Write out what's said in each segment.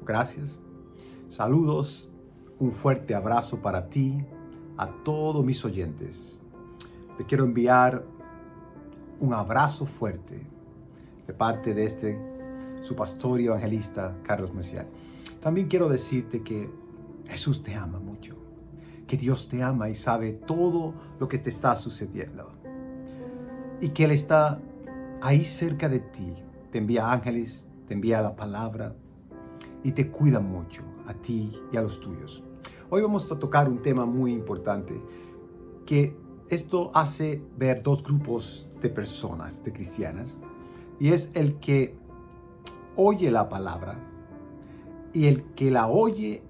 Gracias. Saludos, un fuerte abrazo para ti, a todos mis oyentes. Le quiero enviar un abrazo fuerte de parte de su pastor y evangelista, Carlos Messial. También quiero decirte que Jesús te ama mucho, que Dios te ama y sabe todo lo que te está sucediendo. Y que Él está ahí cerca de ti. Te envía ángeles, te envía la palabra y te cuida mucho a ti y a los tuyos. Hoy vamos a tocar un tema muy importante, que esto hace ver dos grupos de personas, de cristianas, y es el que oye la palabra y el que la oye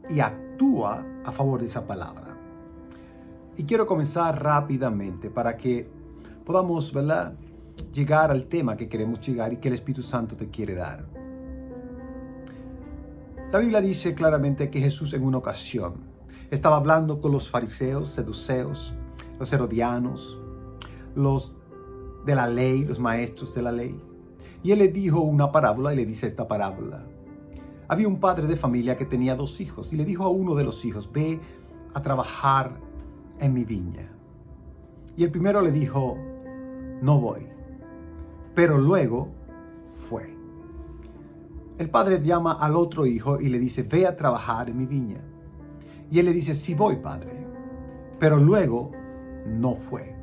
y actúa a favor de esa palabra. Y quiero comenzar rápidamente para que podamos, ¿verdad?, llegar al tema que queremos llegar y que el Espíritu Santo te quiere dar. La Biblia dice claramente que Jesús en una ocasión estaba hablando con los fariseos, saduceos, los herodianos, los de la ley, los maestros de la ley. Y Él le dijo una parábola y le dice esta parábola. Había un padre de familia que tenía 2 hijos y le dijo a uno de los hijos: ve a trabajar en mi viña. Y el primero le dijo: no voy. Pero luego fue. El padre llama al otro hijo y le dice: ve a trabajar en mi viña. Y él le dice: sí voy, padre. Pero luego no fue.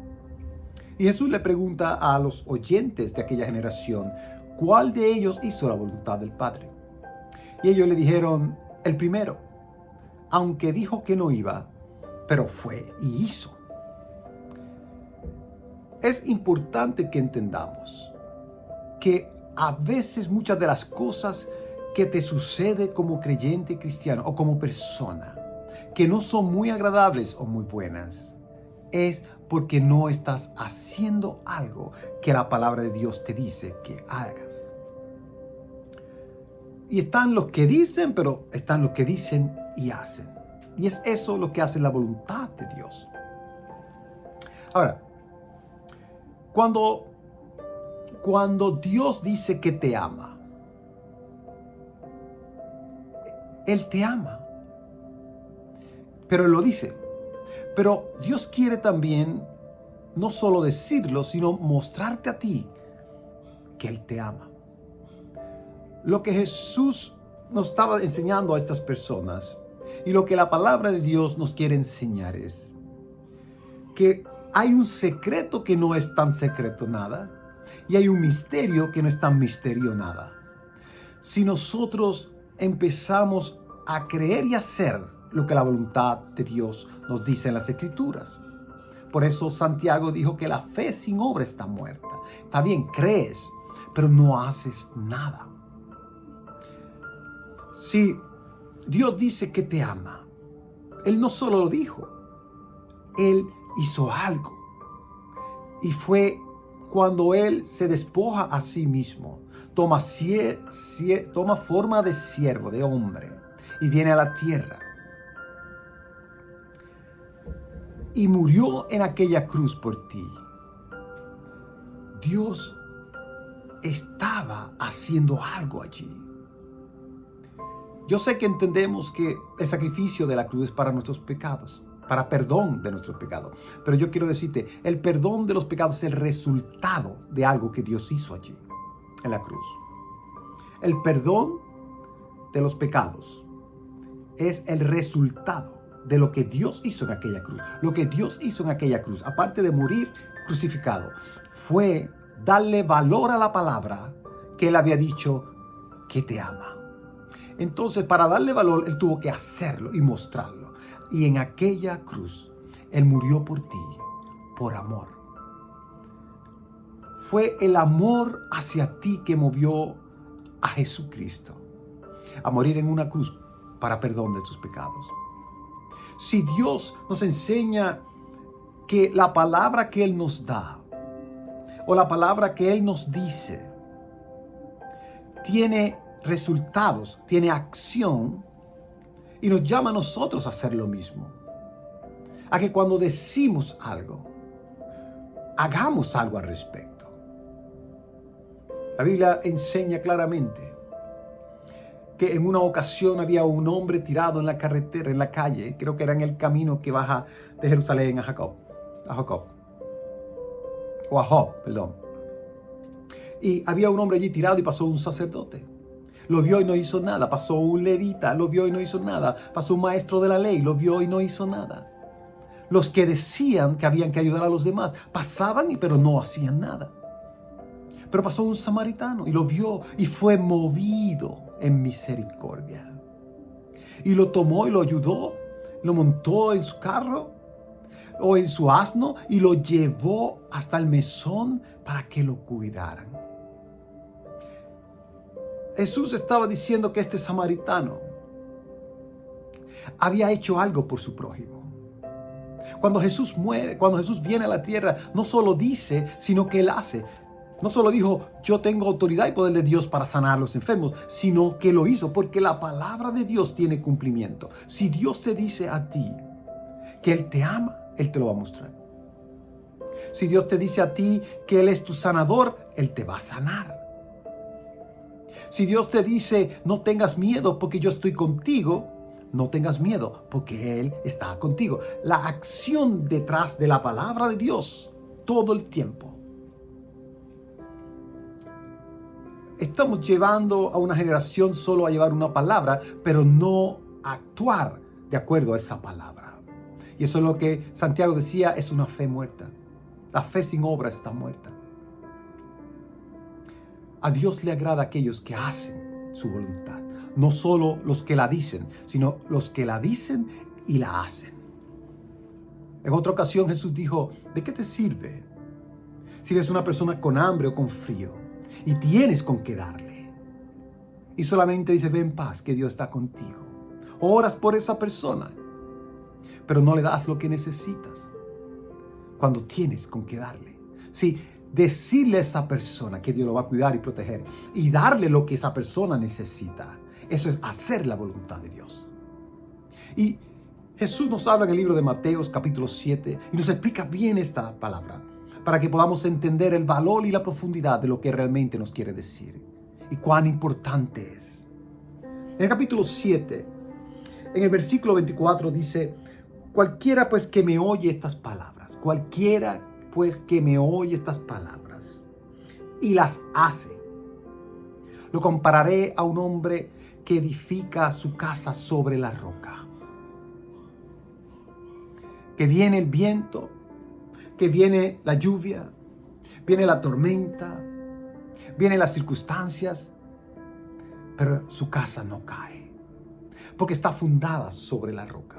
Y Jesús le pregunta a los oyentes de aquella generación: ¿cuál de ellos hizo la voluntad del Padre? Y ellos le dijeron: el primero, aunque dijo que no iba, pero fue y hizo. Es importante que entendamos que a veces muchas de las cosas que te sucede como creyente cristiano o como persona, que no son muy agradables o muy buenas, es porque no estás haciendo algo que la palabra de Dios te dice que hagas. Y están los que dicen, pero están los que dicen y hacen. Y es eso lo que hace la voluntad de Dios. Ahora, cuando Dios dice que te ama, Él te ama. Pero Él lo dice. Pero Dios quiere también no solo decirlo, sino mostrarte a ti que Él te ama. Lo que Jesús nos estaba enseñando a estas personas y lo que la palabra de Dios nos quiere enseñar es que hay un secreto que no es tan secreto nada y hay un misterio que no es tan misterio nada. Si nosotros empezamos a creer y hacer lo que la voluntad de Dios nos dice en las Escrituras. Por eso Santiago dijo que la fe sin obra está muerta. Está bien, crees, pero no haces nada. Si Dios dice que te ama, Él no solo lo dijo, Él hizo algo. Y fue cuando Él se despoja a sí mismo, toma forma de siervo, de hombre, y viene a la tierra. Y murió en aquella cruz por ti. Dios estaba haciendo algo allí. Yo sé que entendemos que el sacrificio de la cruz es para nuestros pecados, para perdón de nuestros pecados. Pero yo quiero decirte, el perdón de los pecados es el resultado de algo que Dios hizo allí, en la cruz. El perdón de los pecados es el resultado de lo que Dios hizo en aquella cruz. Lo que Dios hizo en aquella cruz, aparte de morir crucificado, fue darle valor a la palabra que Él había dicho que te ama. Entonces, para darle valor, Él tuvo que hacerlo y mostrarlo. Y en aquella cruz, Él murió por ti, por amor. Fue el amor hacia ti que movió a Jesucristo a morir en una cruz para perdón de tus pecados. Si Dios nos enseña que la palabra que Él nos da o la palabra que Él nos dice tiene resultados, tiene acción y nos llama a nosotros a hacer lo mismo, a que cuando decimos algo, hagamos algo al respecto. La Biblia enseña claramente que en una ocasión había un hombre tirado en la carretera, en la calle, creo que era en el camino que baja de Jerusalén a Job, perdón. Y había un hombre allí tirado y pasó un sacerdote. Lo vio y no hizo nada. Pasó un levita, lo vio y no hizo nada. Pasó un maestro de la ley, lo vio y no hizo nada. Los que decían que habían que ayudar a los demás pasaban pero no hacían nada. Pero pasó un samaritano y lo vio y fue movido en misericordia. Y lo tomó y lo ayudó, lo montó en su carro o en su asno y lo llevó hasta el mesón para que lo cuidaran. Jesús estaba diciendo que este samaritano había hecho algo por su prójimo. Cuando Jesús muere, cuando Jesús viene a la tierra, no solo dice, sino que Él hace. No solo dijo, yo tengo autoridad y poder de Dios para sanar a los enfermos, sino que lo hizo porque la palabra de Dios tiene cumplimiento. Si Dios te dice a ti que Él te ama, Él te lo va a mostrar. Si Dios te dice a ti que Él es tu sanador, Él te va a sanar. Si Dios te dice, no tengas miedo porque yo estoy contigo, no tengas miedo porque Él está contigo. La acción detrás de la palabra de Dios todo el tiempo. Estamos llevando a una generación solo a llevar una palabra, pero no a actuar de acuerdo a esa palabra. Y eso es lo que Santiago decía, es una fe muerta. La fe sin obra está muerta. A Dios le agrada a aquellos que hacen su voluntad. No solo los que la dicen, sino los que la dicen y la hacen. En otra ocasión Jesús dijo, ¿de qué te sirve si eres una persona con hambre o con frío y tienes con qué darle? Y solamente dice, ve en paz, que Dios está contigo. Oras por esa persona, pero no le das lo que necesitas cuando tienes con qué darle. Sí, decirle a esa persona que Dios lo va a cuidar y proteger y darle lo que esa persona necesita. Eso es hacer la voluntad de Dios. Y Jesús nos habla en el libro de Mateo, capítulo 7, y nos explica bien esta palabra para que podamos entender el valor y la profundidad de lo que realmente nos quiere decir y cuán importante es. En el capítulo 7, en el versículo 24 dice, cualquiera pues que me oye estas palabras, cualquiera pues que me oye estas palabras y las hace, lo compararé a un hombre que edifica su casa sobre la roca. Que viene el viento, que viene la lluvia, viene la tormenta, vienen las circunstancias, pero su casa no cae, porque está fundada sobre la roca.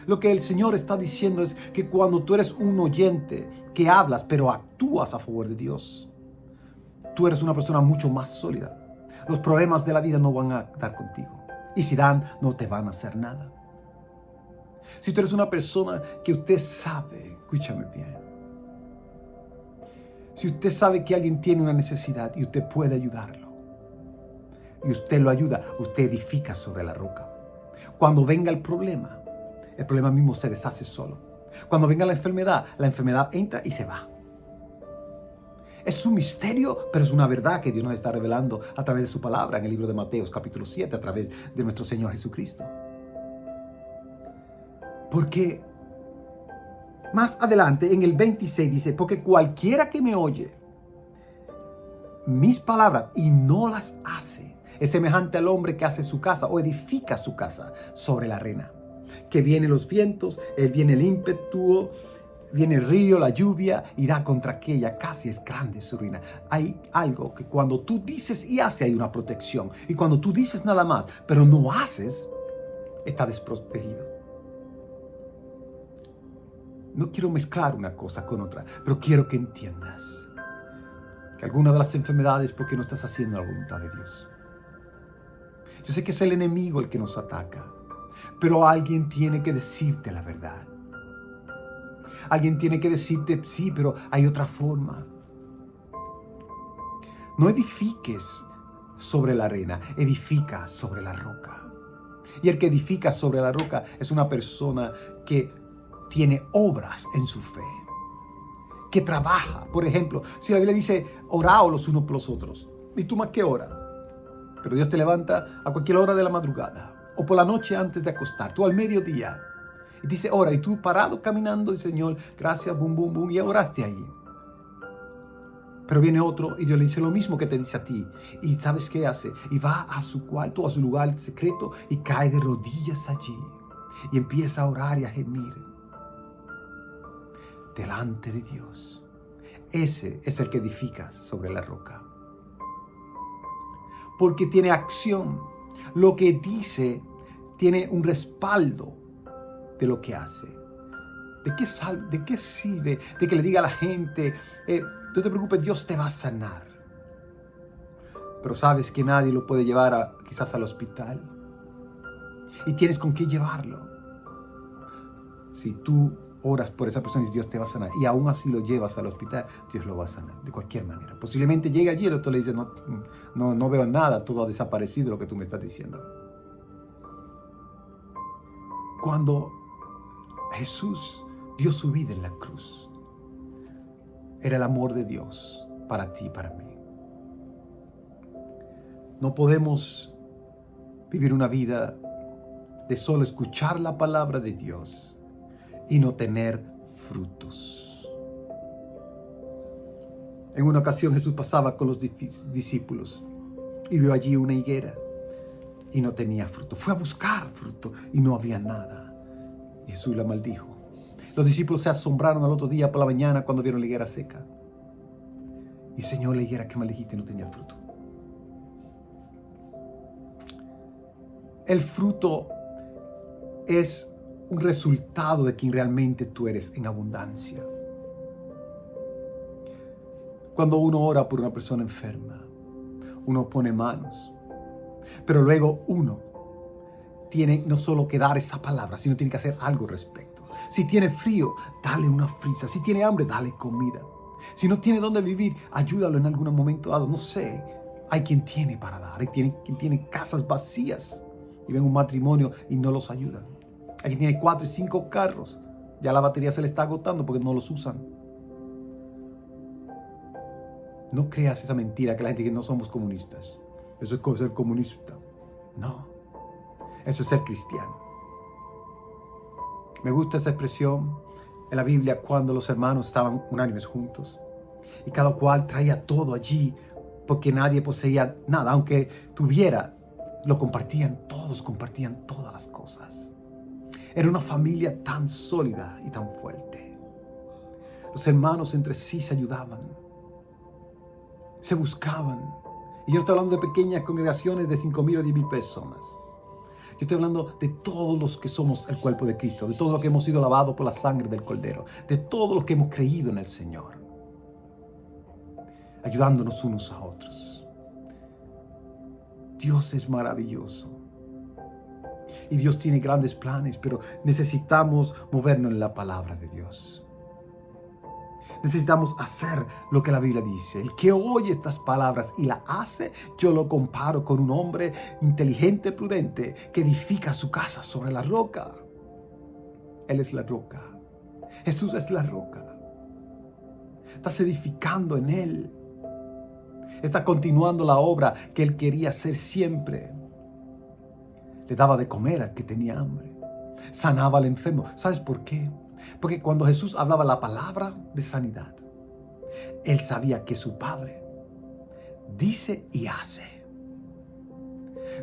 Lo que el Señor está diciendo es que cuando tú eres un oyente que hablas, pero actúas a favor de Dios, tú eres una persona mucho más sólida. Los problemas de la vida no van a dar contigo. Y si dan, no te van a hacer nada. Si tú eres una persona que usted sabe, escúchame bien. Si usted sabe que alguien tiene una necesidad y usted puede ayudarlo, y usted lo ayuda, usted edifica sobre la roca. Cuando venga el problema mismo se deshace solo. Cuando venga la enfermedad entra y se va. Es un misterio, pero es una verdad que Dios nos está revelando a través de su palabra en el libro de Mateo, capítulo 7, a través de nuestro Señor Jesucristo. Porque más adelante, en el 26, dice, porque cualquiera que me oye mis palabras y no las hace, es semejante al hombre que hace su casa o edifica su casa sobre la arena. Que vienen los vientos, viene el ímpetu, viene el río, la lluvia y da contra aquella, casi es grande su ruina. Hay algo que cuando tú dices y haces hay una protección. Y cuando tú dices nada más, pero no haces, está desprotegido. No quiero mezclar una cosa con otra, pero quiero que entiendas que alguna de las enfermedades es porque no estás haciendo la voluntad de Dios. Yo sé que es el enemigo el que nos ataca, pero alguien tiene que decirte la verdad. Alguien tiene que decirte, sí, pero hay otra forma. No edifiques sobre la arena, edifica sobre la roca. Y el que edifica sobre la roca es una persona que tiene obras en su fe, que trabaja. Por ejemplo, si la Biblia dice, oraos los unos por los otros, ¿y tú más qué oras? Pero Dios te levanta a cualquier hora de la madrugada, o por la noche antes de acostarte, o al mediodía. Y dice, ora, y tú parado caminando, y Señor, gracias, bum, bum, bum, y oraste allí. Pero viene otro y Dios le dice lo mismo que te dice a ti. ¿Y sabes qué hace? Y va a su cuarto, a su lugar secreto, y cae de rodillas allí. Y empieza a orar y a gemir delante de Dios. Ese es el que edificas sobre la roca. Porque tiene acción. Lo que dice tiene un respaldo de lo que hace. ¿De qué sirve de que le diga a la gente, no te preocupes, Dios te va a sanar? Pero sabes que nadie lo puede llevar quizás al hospital. Y tienes con qué llevarlo. Si tú oras por esa persona y Dios te va a sanar, y aún así lo llevas al hospital, Dios lo va a sanar de cualquier manera. Posiblemente llegue allí y el doctor le dice, no veo nada, todo ha desaparecido lo que tú me estás diciendo. Cuando Jesús dio su vida en la cruz, era el amor de Dios para ti y para mí. No podemos vivir una vida de solo escuchar la palabra de Dios y no tener frutos. En una ocasión Jesús pasaba con los discípulos y vio allí una higuera y no tenía fruto. Fue a buscar fruto y no había nada. Y Jesús la maldijo. Los discípulos se asombraron al otro día por la mañana cuando vieron la higuera seca. Y Señor, la higuera que maldijiste no tenía fruto. El fruto es un resultado de quien realmente tú eres en abundancia. Cuando uno ora por una persona enferma, uno pone manos, pero luego uno tiene no solo que dar esa palabra, sino tiene que hacer algo al respecto. Si tiene frío, dale una frisa. Si tiene hambre, dale comida. Si no tiene dónde vivir, ayúdalo en algún momento dado. No sé, hay quien tiene para dar, hay quien tiene casas vacías y ven un matrimonio y no los ayudan. Hay quien tiene 4 y 5 carros, ya la batería se le está agotando porque no los usan. No creas esa mentira que la gente dice que no somos comunistas. Eso es ser comunista. No, eso es ser cristiano. Me gusta esa expresión en la Biblia cuando los hermanos estaban unánimes juntos y cada cual traía todo allí porque nadie poseía nada, aunque tuviera, lo compartían, todos compartían todas las cosas. Era una familia tan sólida y tan fuerte. Los hermanos entre sí se ayudaban, se buscaban. Y yo no estoy hablando de pequeñas congregaciones de 5,000 o 10,000 personas. Yo estoy hablando de todos los que somos el cuerpo de Cristo, de todos los que hemos sido lavados por la sangre del Cordero, de todos los que hemos creído en el Señor, ayudándonos unos a otros. Dios es maravilloso y Dios tiene grandes planes, pero necesitamos movernos en la palabra de Dios. Necesitamos hacer lo que la Biblia dice. El que oye estas palabras y la hace, yo lo comparo con un hombre inteligente, prudente, que edifica su casa sobre la roca. Él es la roca. Jesús es la roca. Estás edificando en Él. Está continuando la obra que Él quería hacer siempre. Le daba de comer al que tenía hambre. Sanaba al enfermo. ¿Sabes por qué? Porque cuando Jesús hablaba la palabra de sanidad, Él sabía que su Padre dice y hace.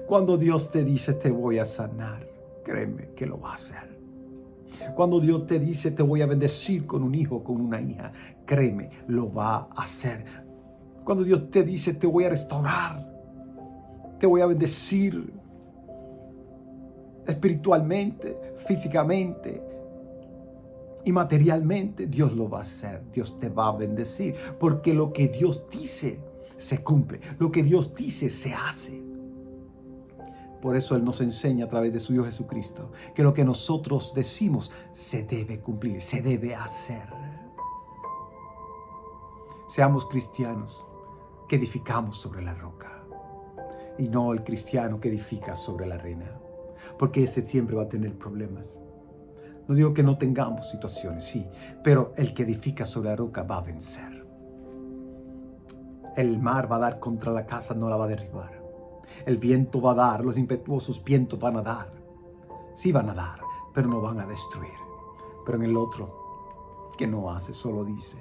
Cuando Dios te dice te voy a sanar, créeme que lo va a hacer. Cuando Dios te dice te voy a bendecir con un hijo, con una hija, créeme, lo va a hacer. Cuando Dios te dice te voy a restaurar, te voy a bendecir espiritualmente, físicamente y materialmente, Dios lo va a hacer. Dios te va a bendecir, porque lo que Dios dice se cumple, lo que Dios dice se hace. Por eso Él nos enseña a través de su Hijo Jesucristo que lo que nosotros decimos se debe cumplir, se debe hacer. Seamos cristianos que edificamos sobre la roca y no el cristiano que edifica sobre la arena, porque ese siempre va a tener problemas. No digo que no tengamos situaciones, sí, pero el que edifica sobre la roca va a vencer. El mar va a dar contra la casa, no la va a derribar. El viento va a dar, los impetuosos vientos van a dar. Sí van a dar, pero no van a destruir. Pero en el otro, que no hace, solo dice,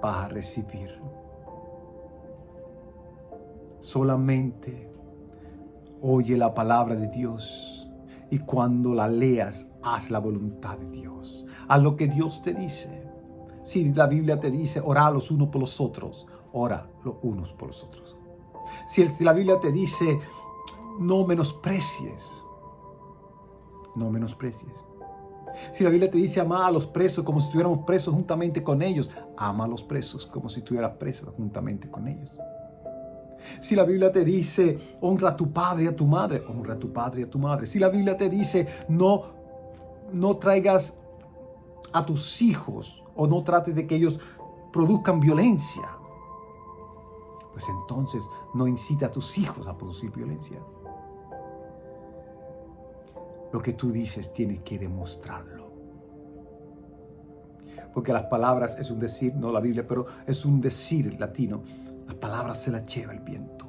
vas a recibir. Solamente oye la palabra de Dios y cuando la leas, haz la voluntad de Dios. Haz lo que Dios te dice. Si la Biblia te dice, ora los unos por los otros, ora los unos por los otros. Si la Biblia te dice, no menosprecies, no menosprecies. Si la Biblia te dice, ama a los presos como si estuviéramos presos juntamente con ellos, ama a los presos como si estuvieras preso juntamente con ellos. Si la Biblia te dice, honra a tu padre y a tu madre, honra a tu padre y a tu madre. Si la Biblia te dice, no traigas a tus hijos o no trates de que ellos produzcan violencia, pues entonces no incita a tus hijos a producir violencia. Lo que tú dices tienes que demostrarlo. Porque las palabras es un decir, no la Biblia, pero es un decir latino. Las palabras se las lleva el viento.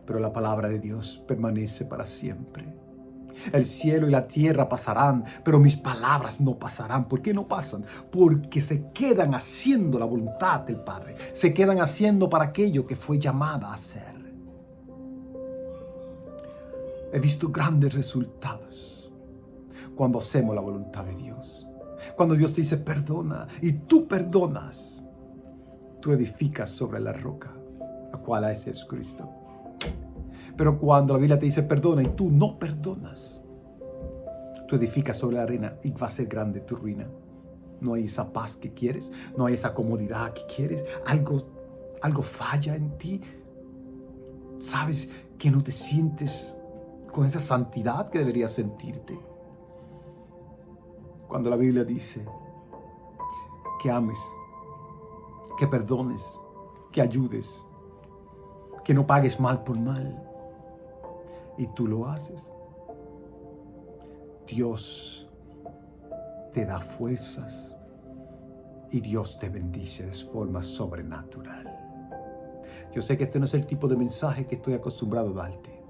Pero la palabra de Dios permanece para siempre. El cielo y la tierra pasarán, pero mis palabras no pasarán. ¿Por qué no pasan? Porque se quedan haciendo la voluntad del Padre. Se quedan haciendo para aquello que fue llamada a hacer. He visto grandes resultados cuando hacemos la voluntad de Dios. Cuando Dios te dice perdona y tú perdonas, tú edificas sobre la roca, la cual es Jesucristo. Pero cuando la Biblia te dice perdona y tú no perdonas, tú edificas sobre la arena y va a ser grande tu ruina. No hay esa paz que quieres, no hay esa comodidad que quieres, algo falla en ti. Sabes que no te sientes con esa santidad que deberías sentirte. Cuando la Biblia dice que ames, que perdones, que ayudes, que no pagues mal por mal, y tú lo haces, Dios te da fuerzas y Dios te bendice de forma sobrenatural. Yo sé que este no es el tipo de mensaje que estoy acostumbrado a darte,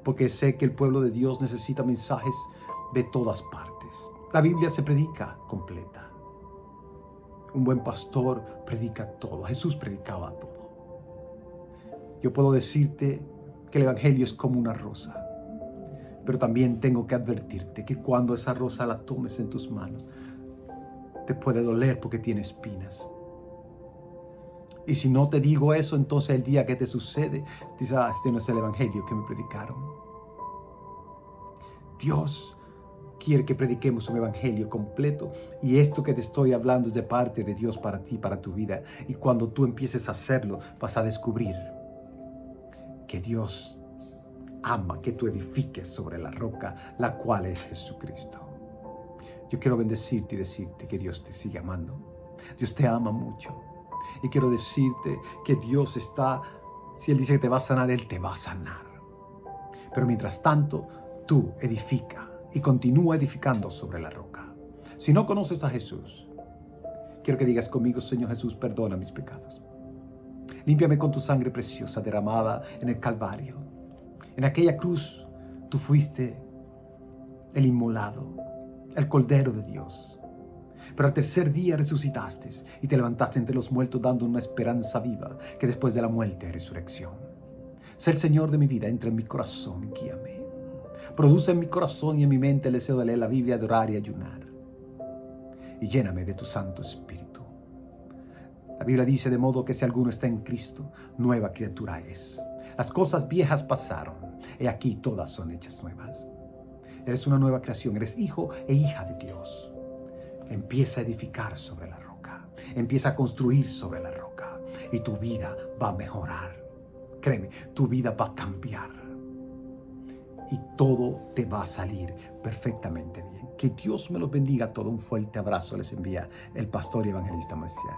porque sé que el pueblo de Dios necesita mensajes de todas partes. La Biblia se predica completa. Un buen pastor predica todo. Jesús predicaba todo. Yo puedo decirte que el Evangelio es como una rosa, pero también tengo que advertirte que cuando esa rosa la tomes en tus manos, te puede doler porque tiene espinas. Y si no te digo eso, entonces el día que te sucede, dices, este no es el Evangelio que me predicaron. Dios quiere que prediquemos un Evangelio completo, y esto que te estoy hablando es de parte de Dios para ti, para tu vida. Y cuando tú empieces a hacerlo, vas a descubrir que Dios ama que tú edifiques sobre la roca, la cual es Jesucristo. Yo quiero bendecirte y decirte que Dios te sigue amando. Dios te ama mucho. Y quiero decirte que Dios está, si Él dice que te va a sanar, Él te va a sanar. Pero mientras tanto, tú edifica y continúa edificando sobre la roca. Si no conoces a Jesús, quiero que digas conmigo, Señor Jesús, perdona mis pecados. Límpiame con tu sangre preciosa derramada en el Calvario. En aquella cruz tú fuiste el inmolado, el Cordero de Dios. Pero al tercer día resucitaste y te levantaste entre los muertos dando una esperanza viva que después de la muerte hay resurrección. Sé el Señor de mi vida, entra en mi corazón y guíame. Produce en mi corazón y en mi mente el deseo de leer la Biblia, de orar y ayunar. Y lléname de tu Santo Espíritu. La Biblia dice de modo que si alguno está en Cristo, nueva criatura es. Las cosas viejas pasaron, y aquí todas son hechas nuevas. Eres una nueva creación, eres hijo e hija de Dios. Empieza a edificar sobre la roca, empieza a construir sobre la roca, y tu vida va a mejorar. Créeme, tu vida va a cambiar, y todo te va a salir perfectamente bien. Que Dios me los bendiga a todos. Un fuerte abrazo les envía el pastor y evangelista Marcial.